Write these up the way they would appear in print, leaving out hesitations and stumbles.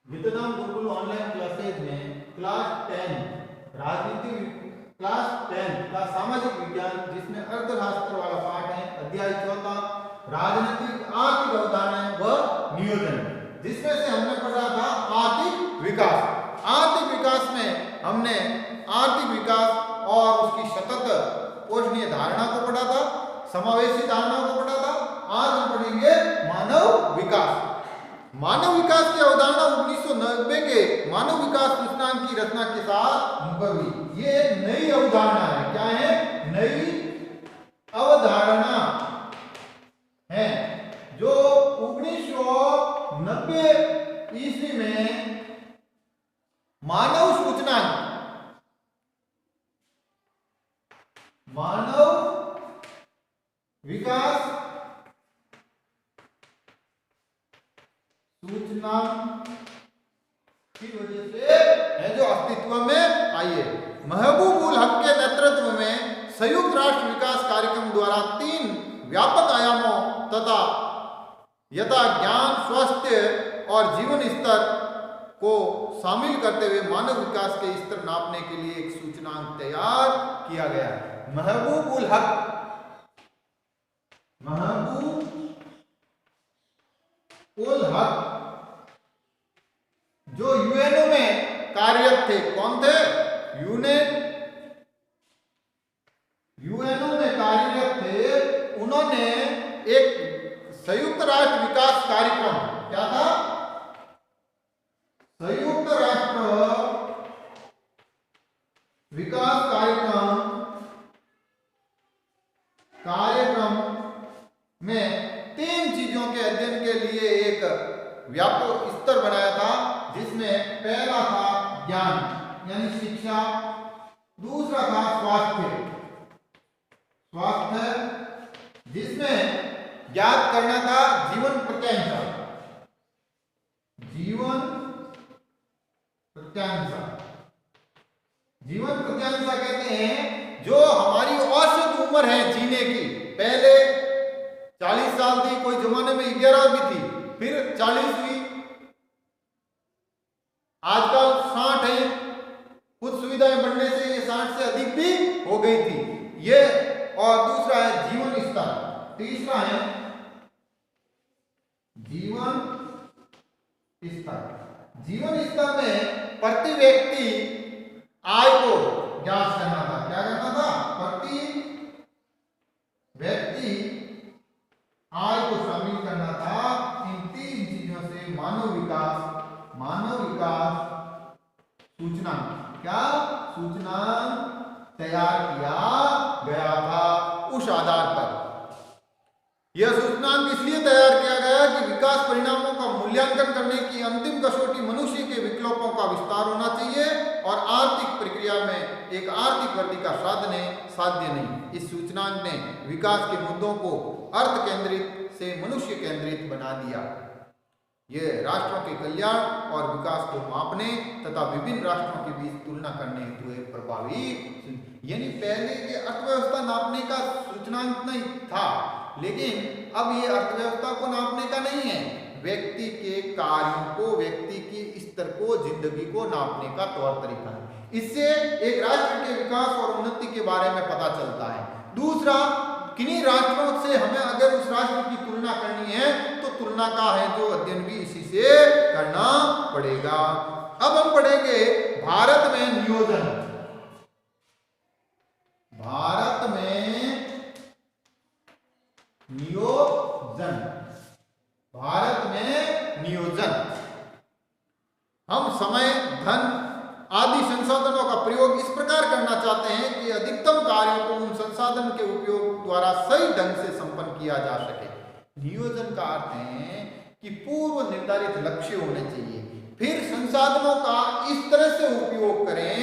वितनाम Gurukul online classes में class 10 राजनीति class 10 का सामाजिक विज्ञान जिसमें अर्थशास्त्र वाला पाठ है अध्याय 4 राजनीतिक आर्थिक अवधारणाएं व नियोजन, जिसमें से हमने पढ़ा था आर्थिक विकास। आर्थिक विकास में हमने आर्थिक विकास और उसकी सतत पोषणीय धारणा को पढ़ा था, समावेशी धारणा को पढ़ा था। आज हम पढ़ेंगे मानव विकास। मानव विकास की अवधारणा 1990 के मानव विकास सूचकांक की रचना के साथ मुकर हुई। ये नई अवधारणा है। क्या है? नई अवधारणा है जो 1990 ईस्वी में मानव सूचकांक मानव विकास सूचकांक की वजह से है जो अस्तित्व में आई है। महबूब उल हक के नेतृत्व में संयुक्त राष्ट्र विकास कार्यक्रम द्वारा 3 व्यापक आयामों तथा यथा ज्ञान, स्वास्थ्य और जीवन स्तर को शामिल करते हुए मानव विकास के स्तर नापने के लिए एक सूचकांक तैयार किया गया। महबूब उल हक जो यूएनओ में कार्यरत थे। कौन थे? यूएनओ में कार्यरत थे। उन्होंने एक संयुक्त राष्ट्र विकास कार्यक्रम, क्या था? संयुक्त राष्ट्र विकास कार्यक्रम में 3 चीजों के अध्ययन के लिए एक व्यापक स्तर बनाया था, जिसमें पहला था ज्ञान यानी शिक्षा, दूसरा था स्वास्थ्य जिसमें ज्ञात करना था जीवन प्रत्यांशा कहते हैं जो हमारी औसत उम्र है जीने की। पहले 40 साल थी, कोई जमाने में 11 भी थी, फिर 40 हुई, आजकल 60 है। कुछ सुविधाएं बढ़ने से ये 60 से अधिक भी हो गई थी। ये और दूसरा है जीवन स्तर, तीसरा है जीवन स्तर में प्रति व्यक्ति आय को ज्ञात करना था। क्या करना था? प्रति व्यक्ति आय को शामिल करना था। इन 3 चीजों से मानव विकास सूचकांक तैयार किया गया था। उस आधार पर यह सूचकांक इसलिए तैयार किया गया कि विकास परिणामों का मूल्यांकन करने की अंतिम कसौटी मनुष्य के विकल्पों का विस्तार होना चाहिए और आर्थिक प्रक्रिया में एक आर्थिक वृद्धि का साध्य नहीं। इस सूचकांक ने विकास के मुद्दों को अर्थ केंद्रित से मनुष्य केंद्रित बना दिया। यह राष्ट्रों के कल्याण और विकास को मापने तथा विभिन्न राष्ट्रों के बीच तुलना करने हेतु एक प्रभावी, यानी पहले ये अर्थव्यवस्था नापने का सूचकांक नहीं था, लेकिन अब ये अर्थव्यवस्था को नापने का नहीं है, व्यक्ति के कार्यों को, व्यक्ति की स्तर को, जिंदगी को नापने का तौर तरीका है। इससे एक राष्ट्र के विकास और उन्नति के बारे में पता चलता है। दूसरा, किन्हीं राष्ट्रों से हमें अगर उस राष्ट्र की तुलना करनी है तो तुलना का है जो अध्ययन भी इसी से करना पड़ेगा। अब हम पढ़ेंगे भारत में नियोजन। हम समय, धन आदि संसाधनों का प्रयोग इस प्रकार करना चाहते हैं कि अधिकतम कार्यों को उन संसाधन के उपयोग द्वारा सही ढंग से संपन्न किया जा सके। नियोजन का अर्थ है कि पूर्व निर्धारित लक्ष्य होने चाहिए, फिर संसाधनों का इस तरह से उपयोग करें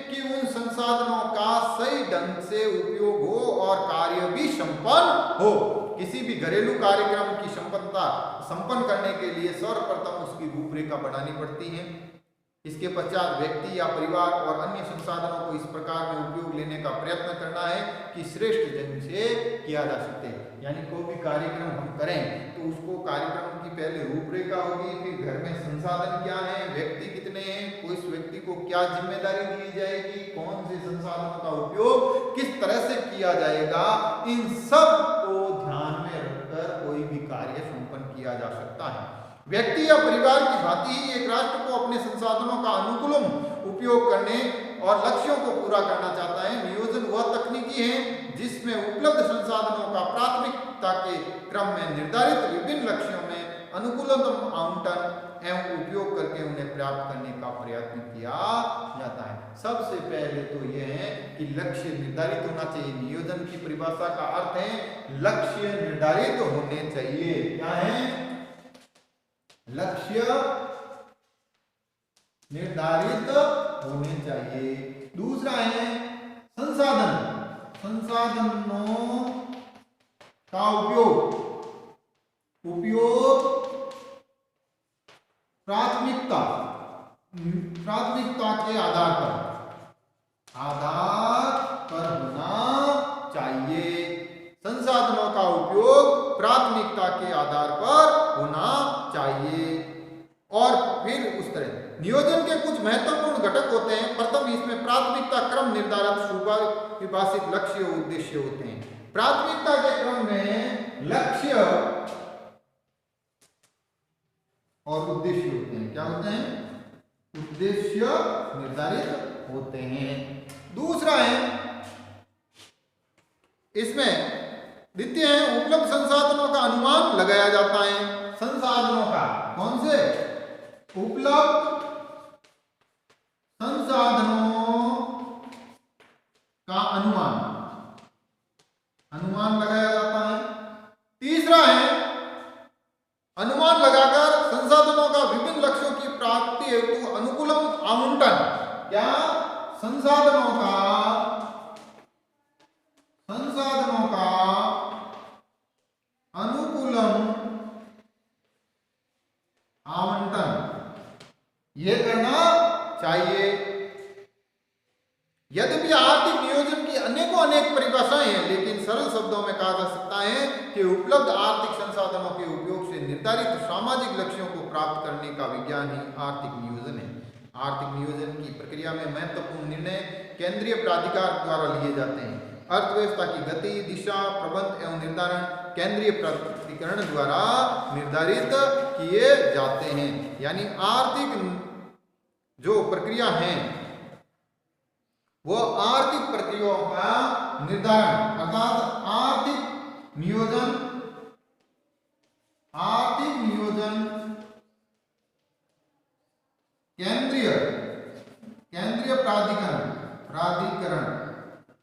कि उन संसाधनों का सही ढंग से उपयोग हो और कार्य भी संपन्न हो। किसी भी घरेलू कार्यक्रम की संपन्न करने के लिए सर्वप्रथम उसकी रूपरेखा बनानी पड़ती है। इसके पश्चात व्यक्ति या परिवार और अन्य संसाधनों को इस प्रकार में उपयोग लेने का प्रयत्न करना है कि श्रेष्ठ ढंग से किया जा सके। यानी कोई भी कार्यक्रम हम करें तो उसको कार्यक्रम की पहले रूपरेखा होगी, फिर घर में संसाधन क्या है, व्यक्ति कितने हैं, किस व्यक्ति को क्या जिम्मेदारी दी जाएगी, कौन से संसाधनों का उपयोग किस तरह से किया जाएगा, इन सब को ध्यान में रखकर कोई भी कार्य संपन्न किया जा सकता है। व्यक्ति या परिवार की भांति ही एक राष्ट्र को अपने संसाधनों का अनुकूलम उपयोग करने और लक्ष्यों को पूरा करना चाहता है। नियोजन वह तकनीकी है जिसमें उपलब्ध संसाधनों का प्राथमिकता के क्रम में निर्धारित विभिन्न लक्ष्यों में अनुकूलतम आवंटन एवं उपयोग करके उन्हें प्राप्त करने का प्रयत्न किया जाता है। सबसे पहले तो यह है कि लक्ष्य निर्धारित होना चाहिए। नियोजन की परिभाषा का अर्थ है लक्ष्य निर्धारित होने चाहिए। क्या है? लक्ष्य निर्धारित होने चाहिए। दूसरा है संसाधन, संसाधनों का उपयोग प्राथमिकता के आधार पर होना चाहिए। संसाधनों का उपयोग प्राथमिकता के आधार पर होना चाहिए। और फिर उस तरह नियोजन के कुछ महत्वपूर्ण घटक होते हैं। प्रथम, इसमें प्राथमिकता क्रम निर्धारित सुविभाषित लक्ष्य उद्देश्य होते हैं। प्राथमिकता के क्रम में लक्ष्य और उद्देश्य होते हैं। क्या होते हैं? उद्देश्य निर्धारित होते हैं। दूसरा है इसमें द्वितीय है उपलब्ध संसाधनों का अनुमान लगाया जाता है। संसाधनों का, कौन से? उपलब्ध संसाधनों का अनुमान लगाया जाता है। तीसरा है अनुमान लगाकर संसाधनों का विभिन्न लक्ष्यों की प्राप्ति हेतु अनुकूलम आवंटन। क्या? संसाधनों का अनुकूलम आवंटन ये करना चाहिए। यद्यपि आर्थिक नियोजन की अनेक परिभाषाएं हैं, लेकिन सरल शब्दों में कहा जा सकता है कि उपलब्ध आर्थिक संसाधनों के उपयोग से निर्धारित सामाजिक लक्ष्यों को प्राप्त करने का विज्ञान ही आर्थिक नियोजन है। आर्थिक नियोजन की प्रक्रिया में महत्वपूर्ण निर्णय केंद्रीय प्राधिकार द्वारा लिए जाते हैं। अर्थव्यवस्था की गति, दिशा, प्रबंध एवं निर्धारण केंद्रीय प्राधिकरण द्वारा निर्धारित किए जाते हैं। यानी आर्थिक जो प्रक्रिया है वो आर्थिक प्रक्रियाओं का निर्धारण अर्थात आर्थिक नियोजन केंद्रीय प्राधिकरण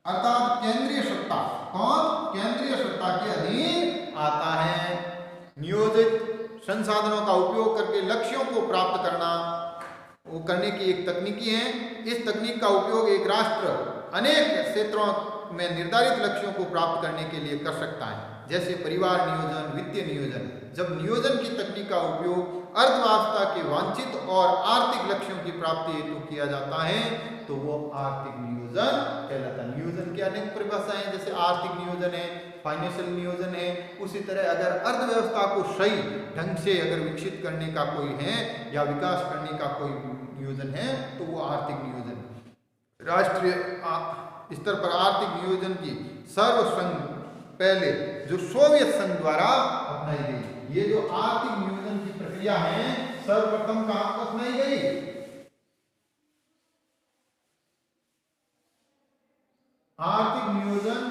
अर्थात केंद्रीय सत्ता, कौन? केंद्रीय सत्ता के अधीन आता है। नियोजित संसाधनों का उपयोग करके लक्ष्यों को प्राप्त करने की एक तकनीकी है। इस तकनीक का उपयोग एक राष्ट्र अनेक क्षेत्रों में निर्धारित लक्ष्यों को प्राप्त करने के लिए कर सकता है, जैसे परिवार नियोजन, वित्तीय नियोजन। जब नियोजन की तकनीक का उपयोग अर्थव्यवस्था के वांछित और आर्थिक लक्ष्यों की प्राप्ति हेतु किया जाता है तो वो आर्थिक नियोजन कहलाता है। नियोजन की अनेक परिभाषाएं, जैसे आर्थिक नियोजन है, फाइनेंशियल नियोजन है। उसी तरह अगर अर्थव्यवस्था को सही ढंग से अगर विकसित करने का कोई है या विकास करने का कोई नियोजन है तो वो आर्थिक नियोजन। राष्ट्रीय स्तर पर आर्थिक नियोजन की सर्वसंघ पहले जो सोवियत संघ द्वारा अपनाई गई। ये जो आर्थिक नियोजन की प्रक्रिया है सर्वप्रथम कहां पर अपनाई गई? आर्थिक नियोजन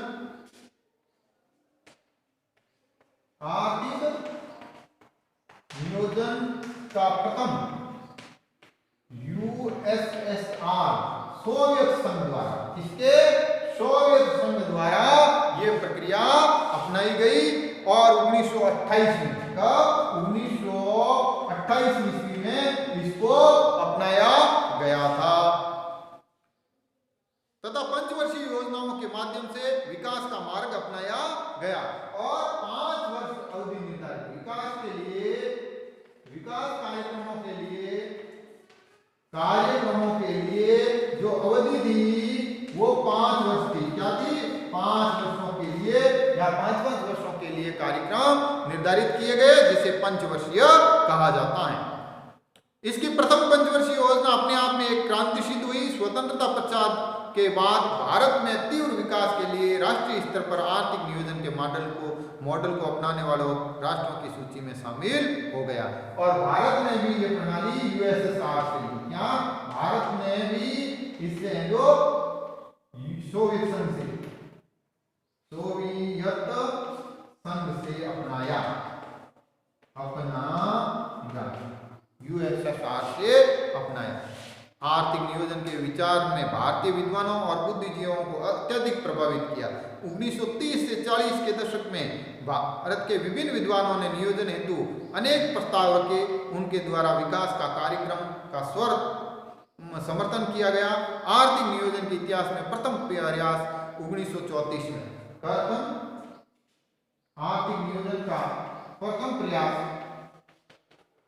का प्रथम यूएसएसआर सोवियत संघ द्वारा, इसके सोवियत संघ द्वारा ये प्रक्रिया अपनाई गई और 1928 में, कब? 1928 ईस्वी में इसको अपनाया गया था तथा पंचवर्षीय योजनाओं के माध्यम से विकास का मार्ग अपनाया गया और 5 वर्ष अवधि निर्धारित विकास कार्यक्रमों के लिए कार्यक्रमों के लिए जो अवधि थी वो 5 वर्ष थी। क्या थी? 5 वर्षों के लिए या 5 वर्षों के लिए कार्यक्रम निर्धारित किए गए, जिसे पंचवर्षीय कहा जाता है। इसकी प्रथम पंचवर्षीय योजना अपने आप में एक क्रांति सिद्ध हुई। स्वतंत्रता पश्चात के बाद भारत में तीव्र विकास के लिए राष्ट्रीय स्तर पर आर्थिक नियोजन के मॉडल को अपनाने वालों राष्ट्रों की सूची में शामिल हो गया। और भारत ने भी ये प्रणाली यूएसएसआर से ली। क्या? भारत ने भी इससे जो सोवियत संघ से अपनाया, यूएसएसआर से अपनाया। आर्थिक नियोजन के विचार ने भारतीय विद्वानों और बुद्धिजीवियों को अत्यधिक प्रभावित किया। 1930 से 40 के दशक में भारत के विभिन्न विद्वानों ने नियोजन हेतु अनेक प्रस्ताव रखे। उनके द्वारा विकास का कार्यक्रम का समर्थन किया गया। आर्थिक नियोजन के इतिहास में प्रथम प्रयास 1934 में। आर्थिक नियोजन का प्रथम प्रयास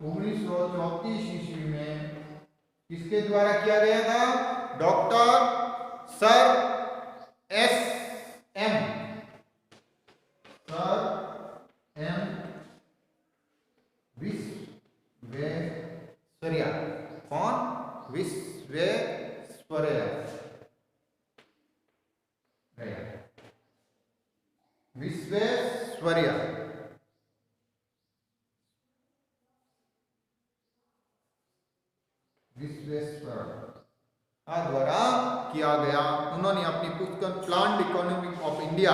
1934 ईस्वी में किसके द्वारा किया गया था? Doctor Sir M Visvesvaraya. कौन? विश्वेश्वरैया। द्वारा किया गया। उन्होंने अपनी पुस्तक प्लान्ड इकोनॉमी ऑफ इंडिया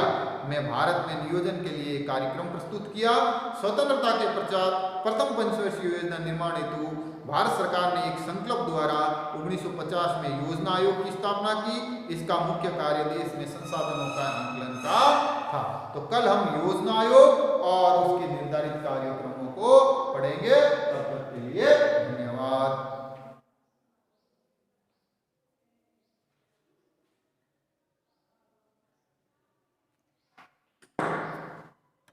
में भारत में नियोजन के लिए कार्यक्रम प्रस्तुत किया। स्वतंत्रता के पश्चात प्रथम पंचवर्षीय योजना निर्माण हेतु भारत सरकार ने एक संकल्प द्वारा 1950 में योजना आयोग की स्थापना की। इसका मुख्य कार्य देश में संसाधनों का आकलन का था। तो कल हम योजना आयोग और उसके निर्धारित कार्यक्रम